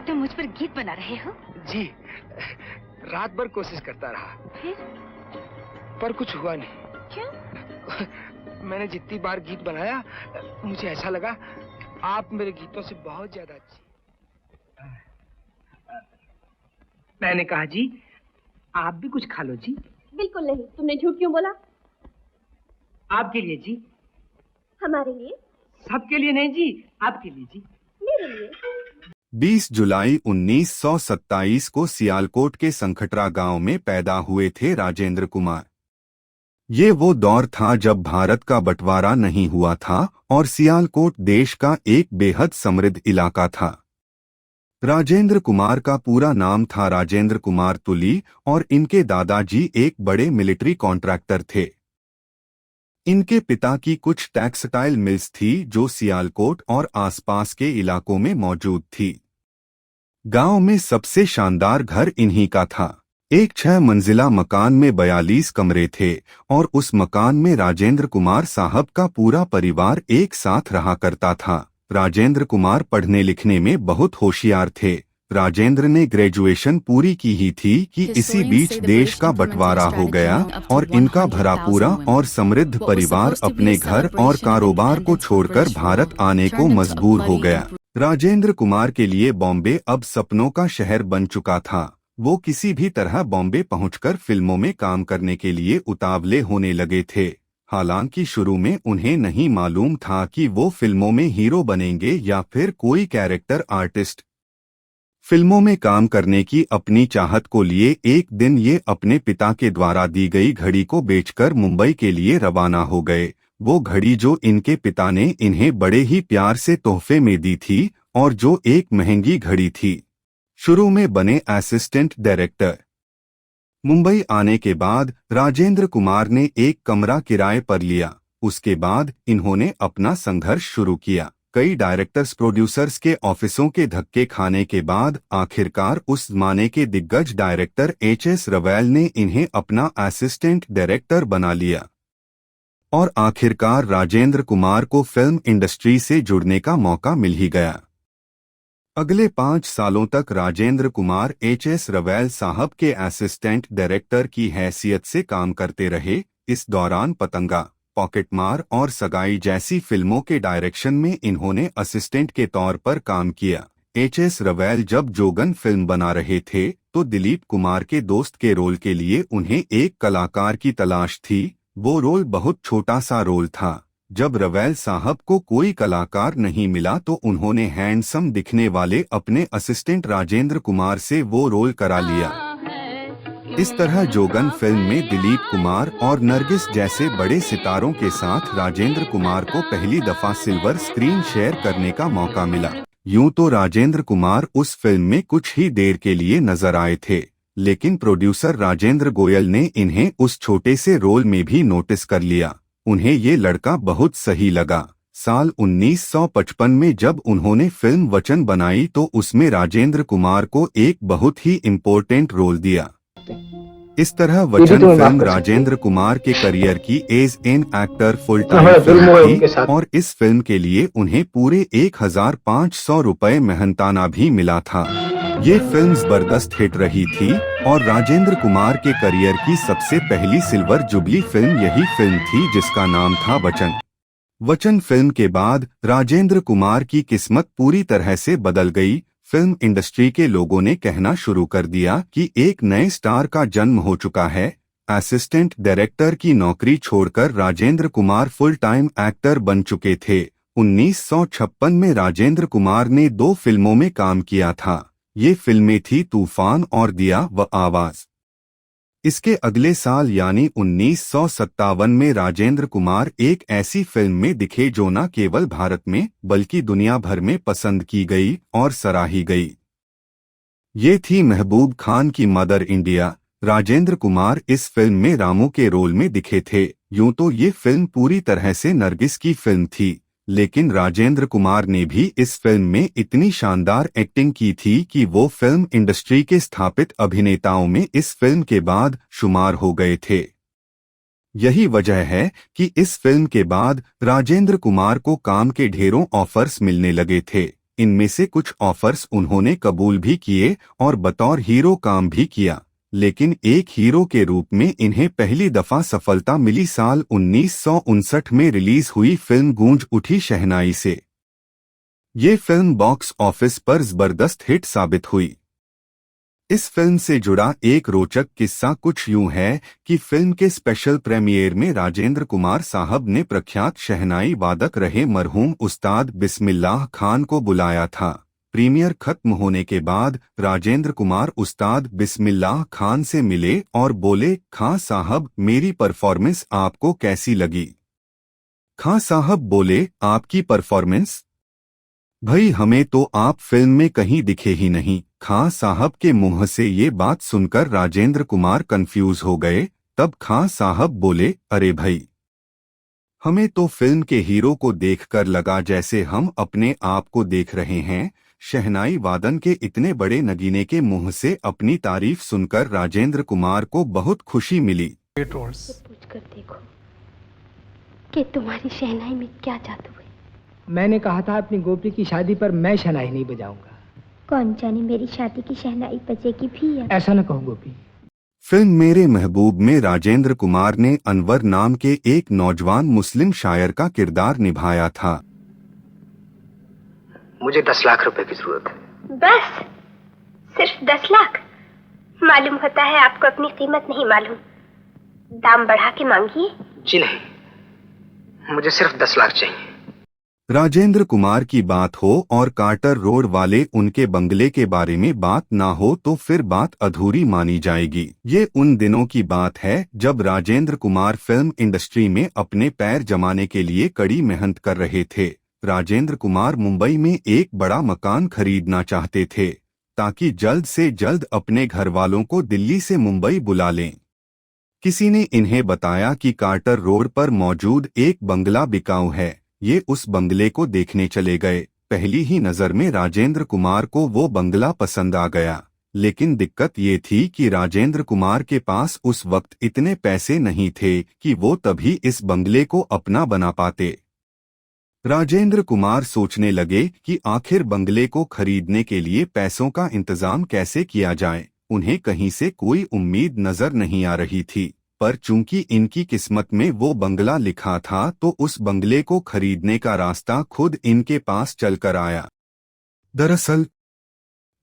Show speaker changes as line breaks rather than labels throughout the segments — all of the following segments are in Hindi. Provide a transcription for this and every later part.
तुम मुझ पर गीत बना रहे हो?
जी, रात भर कोशिश करता रहा।
फिर?
पर कुछ हुआ नहीं।
क्यों?
मैंने जितनी बार गीत बनाया, मुझे ऐसा लगा आप मेरे गीतों से बहुत ज्यादा अच्छी। मैंने कहा जी, आप भी कुछ खा लो जी।
बिल्कुल नहीं, तुमने झूठ क्यों बोला?
आपके लिए जी।
हमारे लिए?
सबके लिए नहीं जी, आपके लिए जी।
मेरे लिए।
20 जुलाई 1927 को सियालकोट के संखटरा गांव में पैदा हुए थे राजेंद्र कुमार। ये वो दौर था जब भारत का बंटवारा नहीं हुआ था और सियालकोट देश का एक बेहद समृद्ध इलाका था। राजेंद्र कुमार का पूरा नाम था राजेंद्र कुमार तुली और इनके दादाजी एक बड़े मिलिट्री कॉन्ट्रैक्टर थे। इनके पिता की कुछ टेक्सटाइल मिल्स थी जो सियालकोट और आसपास के इलाकों में मौजूद थी। गांव में सबसे शानदार घर इन्हीं का था। एक 6 मंजिला मकान में 42 कमरे थे और उस मकान में राजेंद्र कुमार साहब का पूरा परिवार एक साथ रहा करता था। राजेंद्र कुमार पढ़ने लिखने में बहुत होशियार थे। राजेंद्र ने ग्रेजुएशन पूरी की ही थी कि इसी बीच देश का बंटवारा हो गया और इनका भरा पूरा और समृद्ध परिवार अपने घर और कारोबार को छोड़कर भारत आने को मजबूर हो गया। राजेंद्र कुमार के लिए बॉम्बे अब सपनों का शहर बन चुका था। वो किसी भी तरह बॉम्बे पहुंचकर फिल्मों में काम करने के लिए उतावले होने लगे थे। हालांकि शुरू में उन्हें नहीं मालूम था कि वो फिल्मों में हीरो बनेंगे या फिर कोई कैरेक्टर आर्टिस्ट। फिल्मों में काम करने की अपनी चाहत को लिए एक दिन ये अपने पिता के द्वारा दी गई घड़ी को बेचकर मुंबई के लिए रवाना हो गए। वो घड़ी जो इनके पिता ने इन्हें बड़े ही प्यार से तोहफे में दी थी और जो एक महंगी घड़ी थी। शुरू में बने असिस्टेंट डायरेक्टर। मुंबई आने के बाद राजेंद्र कुमार ने एक कमरा किराए पर लिया। उसके बाद इन्होंने अपना संघर्ष शुरू किया। कई डायरेक्टर्स प्रोड्यूसर्स के ऑफिसों के धक्के खाने के बाद आखिरकार उस जमाने के दिग्गज डायरेक्टर एच.एस. रवैल ने इन्हें अपना असिस्टेंट डायरेक्टर बना लिया और आखिरकार राजेंद्र कुमार को फिल्म इंडस्ट्री से जुड़ने का मौका मिल ही गया। अगले 5 सालों तक राजेंद्र कुमार एच.एस. रवैल साहब के असिस्टेंट डायरेक्टर की हैसियत से काम करते रहे। इस दौरान पतंगा, पॉकेटमार और सगाई जैसी फिल्मों के डायरेक्शन में इन्होंने असिस्टेंट के तौर पर काम किया। एच.एस. रवैल जब जोगन फिल्म बना रहे थे तो दिलीप कुमार के दोस्त के रोल के लिए उन्हें एक कलाकार की तलाश थी। वो रोल बहुत छोटा सा रोल था। जब रवैल साहब को कोई कलाकार नहीं मिला तो उन्होंने हैंडसम दिखने वाले अपने असिस्टेंट राजेंद्र कुमार से वो रोल करा लिया। इस तरह जोगन फिल्म में दिलीप कुमार और नरगिस जैसे बड़े सितारों के साथ राजेंद्र कुमार को पहली दफा सिल्वर स्क्रीन शेयर करने का मौका मिला। यूं तो राजेंद्र कुमार उस फिल्म में कुछ ही देर के लिए नजर आए थे, लेकिन प्रोड्यूसर राजेंद्र गोयल ने इन्हें उस छोटे से रोल में भी नोटिस कर लिया। उन्हें ये लड़का बहुत सही लगा। साल 1955 में जब उन्होंने फिल्म वचन बनाई तो उसमें राजेंद्र कुमार को एक बहुत ही इम्पोर्टेंट रोल दिया। इस तरह वचन फिल्म राजेंद्र कुमार के करियर की as an actor full time film थी और इस फिल्म के लिए उन्हें पूरे 1500 रुपए मेहनताना भी मिला था। ये फिल्म जबरदस्त हिट रही थी और राजेंद्र कुमार के करियर की सबसे पहली सिल्वर जुबली फिल्म यही फिल्म थी जिसका नाम था वचन। वचन फिल्म के बाद राजेंद्र कुमार की किस्मत पूरी तरह से बदल गई। फिल्म इंडस्ट्री के लोगों ने कहना शुरू कर दिया कि एक नए स्टार का जन्म हो चुका है। असिस्टेंट डायरेक्टर की नौकरी छोड़कर Rajendra Kumar full time actor बन चुके थे। 1956 में राजेंद्र कुमार ने 2 फिल्मों में काम किया था। ये फिल्में थी तूफान और दिया व आवाज। इसके अगले साल यानी 1957 में राजेंद्र कुमार एक ऐसी फिल्म में दिखे जो न केवल भारत में बल्कि दुनिया भर में पसंद की गई और सराही गई। ये थी महबूब खान की मदर इंडिया। राजेंद्र कुमार इस फिल्म में रामू के रोल में दिखे थे। यूं तो ये फिल्म पूरी तरह से नरगिस की फिल्म थी, लेकिन राजेंद्र कुमार ने भी इस फिल्म में इतनी शानदार एक्टिंग की थी कि वो फिल्म इंडस्ट्री के स्थापित अभिनेताओं में इस फिल्म के बाद शुमार हो गए थे। यही वजह है कि इस फिल्म के बाद राजेंद्र कुमार को काम के ढेरों ऑफर्स मिलने लगे थे। इनमें से कुछ ऑफर्स उन्होंने कबूल भी किए और बतौर हीरो काम भी किया, लेकिन एक हीरो के रूप में इन्हें पहली दफा सफलता मिली साल 1959 में रिलीज हुई फिल्म गूंज उठी शहनाई से। ये फिल्म बॉक्स ऑफिस पर जबरदस्त हिट साबित हुई। इस फिल्म से जुड़ा एक रोचक किस्सा कुछ यूं है कि फिल्म के स्पेशल प्रीमियर में राजेंद्र कुमार साहब ने प्रख्यात शहनाई वादक रहे मरहूम उस्ताद बिस्मिल्लाह खान को बुलाया था। प्रीमियर खत्म होने के बाद राजेंद्र कुमार उस्ताद बिस्मिल्लाह खान से मिले और बोले, खां साहब मेरी परफॉर्मेंस आपको कैसी लगी? खां साहब बोले, आपकी परफॉर्मेंस? भाई हमें तो आप फिल्म में कहीं दिखे ही नहीं। खां साहब के मुंह से ये बात सुनकर राजेंद्र कुमार कंफ्यूज हो गए। तब खां साहब बोले, अरे भाई, हमें तो फिल्म के हीरो को देखकर लगा जैसे हम अपने आप को देख रहे हैं। शहनाई वादन के इतने बड़े नगीने के मुंह से अपनी तारीफ सुनकर राजेंद्र कुमार को बहुत खुशी मिली।
पूछकर देखो कि तुम्हारी शहनाई में क्या जादू है।
मैंने कहा था अपनी गोपी की शादी पर मैं शहनाई नहीं बजाऊंगा।
कौन जाने मेरी शादी की शहनाई बजेगी भी या?
ऐसा न कहो गोपी।
फिल्म मेरे महबूब में राजेंद्र कुमार ने अनवर नाम के एक नौजवान मुस्लिम शायर का किरदार निभाया था।
मुझे 10 लाख रुपए की जरूरत है।
बस सिर्फ 10 लाख? मालूम होता है आपको अपनी कीमत नहीं मालूम। दाम बढ़ा के मांगिए।
जी नहीं, मुझे सिर्फ 10 लाख चाहिए।
राजेंद्र कुमार की बात हो और कार्टर रोड वाले उनके बंगले के बारे में बात ना हो तो फिर बात अधूरी मानी जाएगी। ये उन दिनों की बात है जब राजेंद्र कुमार फिल्म इंडस्ट्री में अपने पैर जमाने के लिए कड़ी मेहनत कर रहे थे। राजेंद्र कुमार मुंबई में एक बड़ा मकान खरीदना चाहते थे ताकि जल्द से जल्द अपने घर वालों को दिल्ली से मुंबई बुला लें। किसी ने इन्हें बताया कि कार्टर रोड पर मौजूद एक बंगला बिकाऊ है। ये उस बंगले को देखने चले गए। पहली ही नजर में राजेंद्र कुमार को वो बंगला पसंद आ गया, लेकिन दिक्कत ये थी कि राजेंद्र कुमार के पास उस वक्त इतने पैसे नहीं थे कि वो तभी इस बंगले को अपना बना पाते। राजेंद्र कुमार सोचने लगे कि आखिर बंगले को खरीदने के लिए पैसों का इंतजाम कैसे किया जाए। उन्हें कहीं से कोई उम्मीद नजर नहीं आ रही थी, पर चूंकि इनकी किस्मत में वो बंगला लिखा था तो उस बंगले को खरीदने का रास्ता खुद इनके पास चलकर आया। दरअसल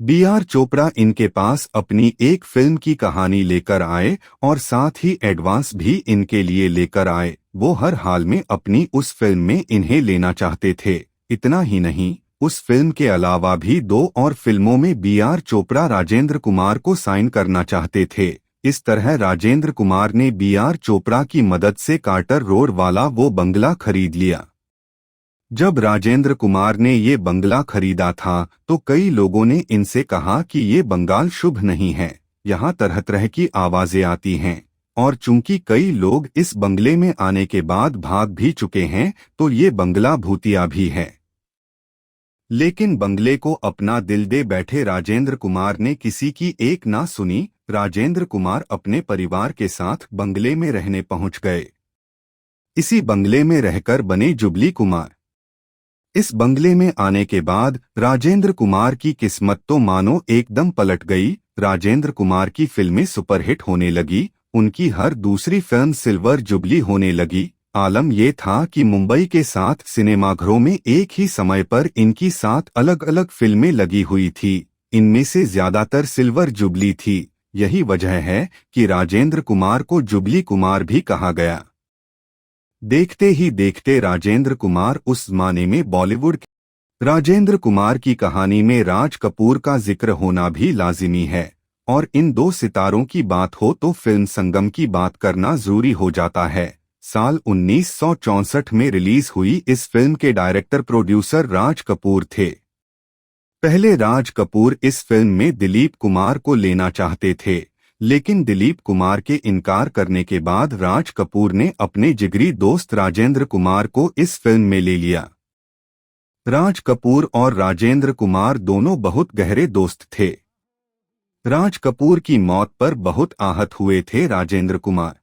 B.R. चोपड़ा इनके पास अपनी एक फिल्म की कहानी लेकर आए और साथ ही एडवांस भी इनके लिए लेकर आए। वो हर हाल में अपनी उस फिल्म में इन्हें लेना चाहते थे। इतना ही नहीं, उस फिल्म के अलावा भी 2 और फिल्मों में B.R. चोपड़ा राजेंद्र कुमार को साइन करना चाहते थे। इस तरह राजेंद्र कुमार ने B.R. चोपड़ा की मदद से कार्टर रोड वाला वो बंगला खरीद लिया। जब राजेंद्र कुमार ने ये बंगला खरीदा था तो कई लोगों ने इनसे कहा कि ये बंगाल शुभ नहीं है, यहाँ तरह तरह की आवाजें आती हैं, और चूंकि कई लोग इस बंगले में आने के बाद भाग भी चुके हैं तो ये बंगला भूतिया भी है। लेकिन बंगले को अपना दिल दे बैठे राजेंद्र कुमार ने किसी की एक ना सुनी। राजेंद्र कुमार अपने परिवार के साथ बंगले में रहने पहुंच गए। इसी बंगले में रहकर बने जुबली कुमार। इस बंगले में आने के बाद राजेंद्र कुमार की किस्मत तो मानो एकदम पलट गई। राजेंद्र कुमार की फिल्में सुपरहिट होने लगी। उनकी हर दूसरी फिल्म सिल्वर जुबली होने लगी। आलम ये था कि मुंबई के 7 सिनेमाघरों में एक ही समय पर इनकी 7 अलग अलग फिल्में लगी हुई थी। इनमें से ज्यादातर सिल्वर जुबली थी। यही वजह है कि राजेंद्र कुमार को जुबली कुमार भी कहा गया। देखते ही देखते राजेंद्र कुमार उस जमाने में बॉलीवुड। राजेंद्र कुमार की कहानी में राज कपूर का जिक्र होना भी लाजिमी है, और इन 2 सितारों की बात हो तो फिल्म संगम की बात करना जरूरी हो जाता है। साल 1964 में रिलीज हुई इस फिल्म के डायरेक्टर प्रोड्यूसर राज कपूर थे। पहले राज कपूर इस फिल्म में दिलीप कुमार को लेना चाहते थे, लेकिन दिलीप कुमार के इनकार करने के बाद राज कपूर ने अपने जिगरी दोस्त राजेंद्र कुमार को इस फिल्म में ले लिया। राज कपूर और राजेंद्र कुमार दोनों बहुत गहरे दोस्त थे। राज कपूर की मौत पर बहुत आहत हुए थे राजेंद्र कुमार।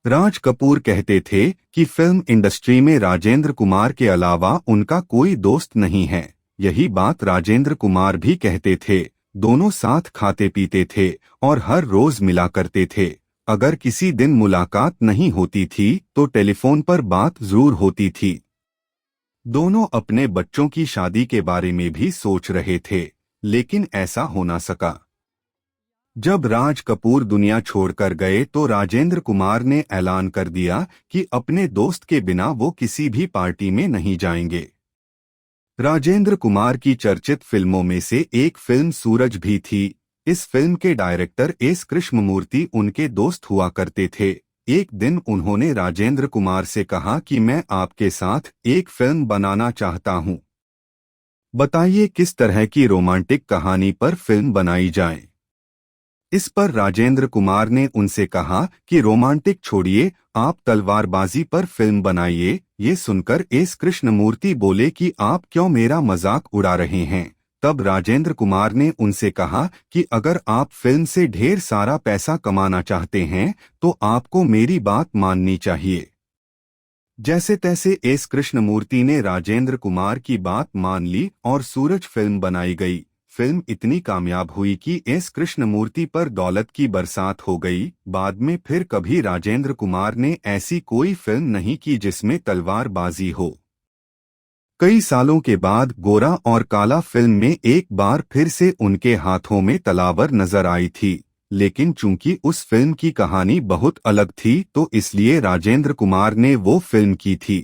राज कपूर कहते थे कि फिल्म इंडस्ट्री में राजेंद्र कुमार के अलावा उनका कोई दोस्त नहीं है। यही बात राजेंद्र कुमार भी कहते थे। दोनों साथ खाते पीते थे और हर रोज मिला करते थे। अगर किसी दिन मुलाकात नहीं होती थी तो टेलीफोन पर बात जरूर होती थी। दोनों अपने बच्चों की शादी के बारे में भी सोच रहे थे, लेकिन ऐसा हो ना सका। जब राज कपूर दुनिया छोड़कर गए तो राजेंद्र कुमार ने ऐलान कर दिया कि अपने दोस्त के बिना वो किसी भी पार्टी में नहीं जाएंगे। राजेंद्र कुमार की चर्चित फिल्मों में से एक फिल्म सूरज भी थी। इस फिल्म के डायरेक्टर एस कृष्णमूर्ति उनके दोस्त हुआ करते थे। एक दिन उन्होंने राजेंद्र कुमार से कहा कि मैं आपके साथ एक फिल्म बनाना चाहता हूं। बताइए किस तरह की रोमांटिक कहानी पर फिल्म बनाई जाए। इस पर राजेंद्र कुमार ने उनसे कहा कि रोमांटिक छोड़िए, आप तलवारबाजी पर फिल्म बनाइए। ये सुनकर एस कृष्णमूर्ति बोले कि आप क्यों मेरा मजाक उड़ा रहे हैं। तब राजेंद्र कुमार ने उनसे कहा कि अगर आप फिल्म से ढेर सारा पैसा कमाना चाहते हैं तो आपको मेरी बात माननी चाहिए। जैसे तैसे एस कृष्णमूर्ति ने राजेंद्र कुमार की बात मान ली और सूरज फिल्म बनाई गई। फिल्म इतनी कामयाब हुई कि एस कृष्णमूर्ति पर दौलत की बरसात हो गई। बाद में फिर कभी राजेंद्र कुमार ने ऐसी कोई फिल्म नहीं की जिसमें तलवारबाजी हो। कई सालों के बाद गोरा और काला फिल्म में एक बार फिर से उनके हाथों में तलवार नजर आई थी, लेकिन चूंकि उस फिल्म की कहानी बहुत अलग थी तो इसलिए राजेंद्र कुमार ने वो फिल्म की थी।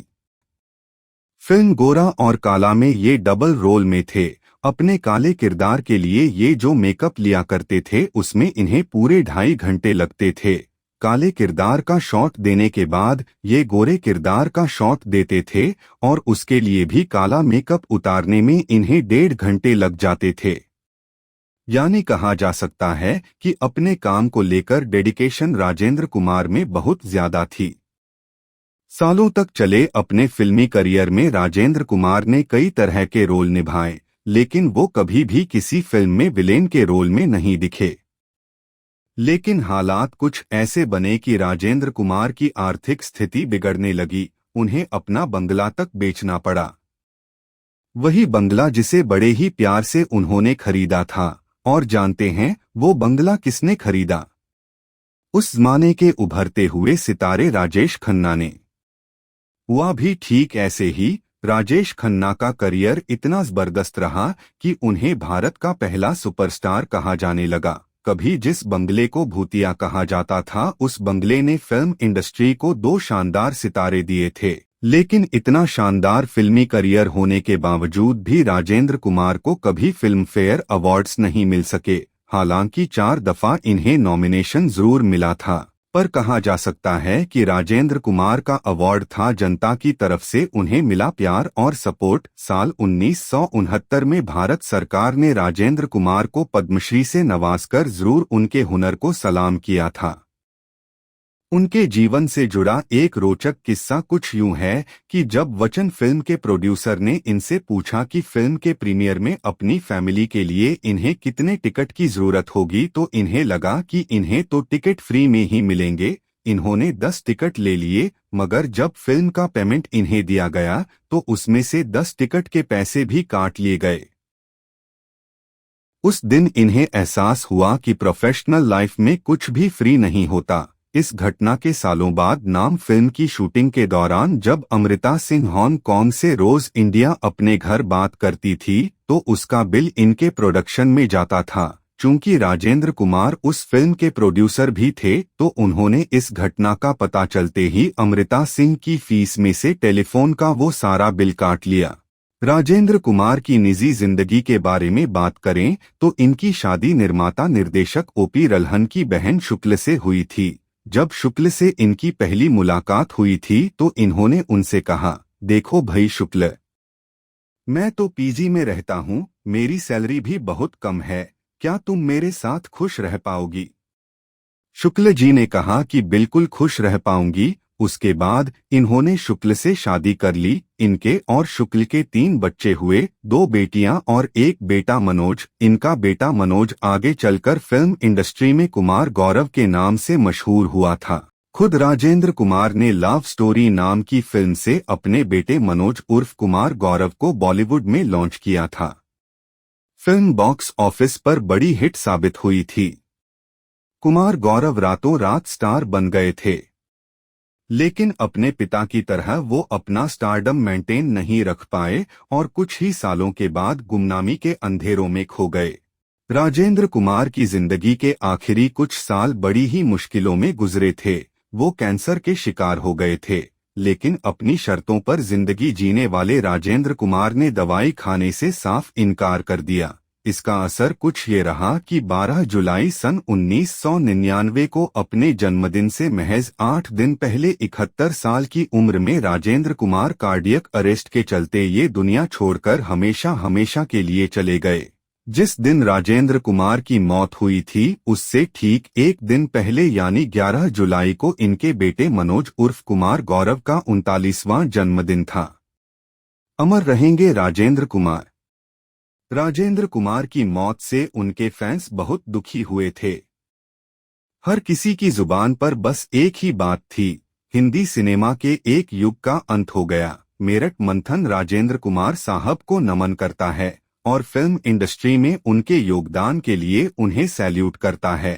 फिल्म गोरा और काला में ये डबल रोल में थे। अपने काले किरदार के लिए ये जो मेकअप लिया करते थे उसमें इन्हें पूरे 2.5 घंटे लगते थे। काले किरदार का शॉट देने के बाद ये गोरे किरदार का शॉट देते थे और उसके लिए भी काला मेकअप उतारने में इन्हें 1.5 घंटे लग जाते थे। यानी कहा जा सकता है कि अपने काम को लेकर डेडिकेशन राजेंद्र कुमार में बहुत ज्यादा थी। सालों तक चले अपने फिल्मी करियर में राजेंद्र कुमार ने कई तरह के रोल निभाए, लेकिन वो कभी भी किसी फिल्म में विलेन के रोल में नहीं दिखे। लेकिन हालात कुछ ऐसे बने कि राजेंद्र कुमार की आर्थिक स्थिति बिगड़ने लगी। उन्हें अपना बंगला तक बेचना पड़ा। वही बंगला जिसे बड़े ही प्यार से उन्होंने खरीदा था। और जानते हैं वो बंगला किसने खरीदा? उस जमाने के उभरते हुए सितारे राजेश खन्ना ने। हुआ भी ठीक ऐसे ही। राजेश खन्ना का करियर इतना जबरदस्त रहा कि उन्हें भारत का पहला सुपरस्टार कहा जाने लगा। कभी जिस बंगले को भूतिया कहा जाता था उस बंगले ने फिल्म इंडस्ट्री को 2 शानदार सितारे दिए थे। लेकिन इतना शानदार फिल्मी करियर होने के बावजूद भी राजेंद्र कुमार को कभी फिल्म फेयर अवार्ड्स नहीं मिल सके। हालांकि 4 दफा इन्हें नॉमिनेशन जरूर मिला था, पर कहा जा सकता है कि राजेंद्र कुमार का अवार्ड था जनता की तरफ से उन्हें मिला प्यार और सपोर्ट। साल 1969 में भारत सरकार ने राजेंद्र कुमार को पद्मश्री से नवाजकर जरूर उनके हुनर को सलाम किया था। उनके जीवन से जुड़ा एक रोचक किस्सा कुछ यूं है कि जब वचन फिल्म के प्रोड्यूसर ने इनसे पूछा कि फिल्म के प्रीमियर में अपनी फैमिली के लिए इन्हें कितने टिकट की जरूरत होगी तो इन्हें लगा कि इन्हें तो टिकट फ्री में ही मिलेंगे। इन्होंने 10 टिकट ले लिए, मगर जब फिल्म का पेमेंट इन्हें दिया गया तो उसमें से 10 टिकट के पैसे भी काट लिए गए। उस दिन इन्हें एहसास हुआ कि प्रोफेशनल लाइफ में कुछ भी फ्री नहीं होता। इस घटना के सालों बाद नाम फिल्म की शूटिंग के दौरान जब अमृता सिंह हांगकांग से रोज इंडिया अपने घर बात करती थी तो उसका बिल इनके प्रोडक्शन में जाता था। चूंकि राजेंद्र कुमार उस फिल्म के प्रोड्यूसर भी थे तो उन्होंने इस घटना का पता चलते ही अमृता सिंह की फीस में से टेलीफोन का वो सारा बिल काट लिया। राजेंद्र कुमार की निजी जिंदगी के बारे में बात करें तो इनकी शादी निर्माता निर्देशक ओपी रल्हन की बहन शुक्ल से हुई थी। जब शुक्ल से इनकी पहली मुलाकात हुई थी तो इन्होंने उनसे कहा, देखो भाई शुक्ल, मैं तो पीजी में रहता हूँ, मेरी सैलरी भी बहुत कम है, क्या तुम मेरे साथ खुश रह पाओगी? शुक्ल जी ने कहा कि बिल्कुल खुश रह पाऊंगी। उसके बाद इन्होंने शुक्ल से शादी कर ली। इनके और शुक्ल के 3 बच्चे हुए, 2 बेटियां और 1 बेटा मनोज। इनका बेटा मनोज आगे चलकर फिल्म इंडस्ट्री में कुमार गौरव के नाम से मशहूर हुआ था। खुद राजेंद्र कुमार ने लव स्टोरी नाम की फिल्म से अपने बेटे मनोज उर्फ कुमार गौरव को बॉलीवुड में लॉन्च किया था। फिल्म बॉक्स ऑफिस पर बड़ी हिट साबित हुई थी। कुमार गौरव रातों रात स्टार बन गए थे, लेकिन अपने पिता की तरह वो अपना स्टारडम मेंटेन नहीं रख पाए और कुछ ही सालों के बाद गुमनामी के अंधेरों में खो गए। राजेंद्र कुमार की जिंदगी के आखिरी कुछ साल बड़ी ही मुश्किलों में गुजरे थे। वो कैंसर के शिकार हो गए थे, लेकिन अपनी शर्तों पर जिंदगी जीने वाले राजेंद्र कुमार ने दवाई खाने से साफ इनकार कर दिया। इसका असर कुछ ये रहा कि 12 जुलाई सन 1999 को अपने जन्मदिन से महज 8 दिन पहले 71 साल की उम्र में राजेंद्र कुमार कार्डियक अरेस्ट के चलते ये दुनिया छोड़कर हमेशा हमेशा के लिए चले गए। जिस दिन राजेंद्र कुमार की मौत हुई थी उससे ठीक एक दिन पहले यानी 11 जुलाई को इनके बेटे मनोज उर्फ कुमार गौरव का 39वां जन्मदिन था। अमर रहेंगे राजेंद्र कुमार। राजेंद्र कुमार की मौत से उनके फैंस बहुत दुखी हुए थे। हर किसी की जुबान पर बस एक ही बात थी, हिंदी सिनेमा के एक युग का अंत हो गया। मेरठ मंथन राजेंद्र कुमार साहब को नमन करता है और फिल्म इंडस्ट्री में उनके योगदान के लिए उन्हें सैल्यूट करता है।